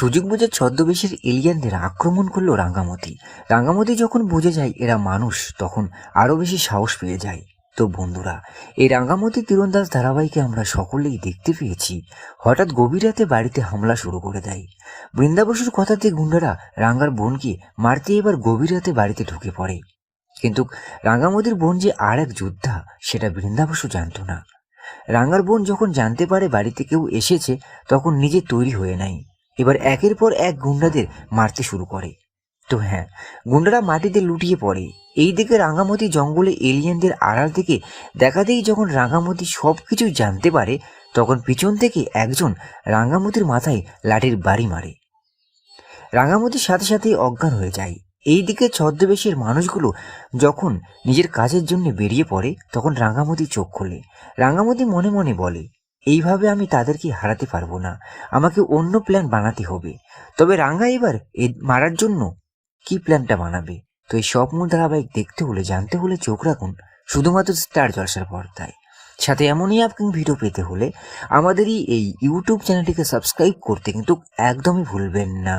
সুযোগ বুঝে ছদ্মবেশের এলিয়েনদের আক্রমণ করলো রাঙ্গামতি। রাঙ্গামতি যখন বুঝে যায় এরা মানুষ, তখন আরো বেশি সাহস পেয়ে যায়। তো বন্ধুরা, এই রাঙ্গামতি তীরন্দাজ ধারাবাহিকে আমরা সকলেই দেখতে পেয়েছি হঠাৎ গভীর রাতে বাড়িতে হামলা শুরু করে দেয়। বৃন্দা বসুর কথাতে গুন্ডারা রাঙ্গার বোনকে মারতে এবার গভীর রাতে বাড়িতে ঢুকে পড়ে। কিন্তু রাঙ্গামতির বোন যে আর এক যোদ্ধা সেটা বৃন্দা বসু জানতো না। রাঙ্গার বোন যখন জানতে পারে বাড়িতে কেউ এসেছে, তখন নিজে তৈরি হয়ে নেয়। এবার একের পর এক গুন্ডাদের মারতে শুরু করে। তো হ্যাঁ, গুন্ডারা মাটিতে লুটিয়ে পড়ে। এইদিকে রাঙ্গামতি জঙ্গলে এলিয়েনদের আড়াল থেকে দেখাতেই যখন রাঙ্গামতি সব কিছু জানতে পারে, তখন পিছন থেকে একজন রাঙ্গামতির মাথায় লাঠির বাড়ি মারে। রাঙ্গামতির সাথে সাথেই অজ্ঞান হয়ে যায়। এইদিকে ছদ্মবেশের মানুষগুলো যখন নিজের কাজের জন্য বেরিয়ে পড়ে, তখন রাঙ্গামতি চোখ খোলে। রাঙ্গামতি মনে মনে বলে, এইভাবে আমি তাদেরকে হারাতে পারবো না, আমাকে অন্য প্ল্যান বানাতে হবে। তবে রাঙ্গা এবার মারার জন্য কি প্ল্যানটা বানাবে? তো এই সব মূল ধারাবাহিক দেখতে হলে, জানতে হলে চোখ রাখুন শুধুমাত্র স্টার জলসার পর্দায়। সাথে এমনই আপকামিং ভিডিও পেতে হলে আমাদেরই এই ইউটিউব চ্যানেলটিকে সাবস্ক্রাইব করতে কিন্তু একদমই ভুলবেন না।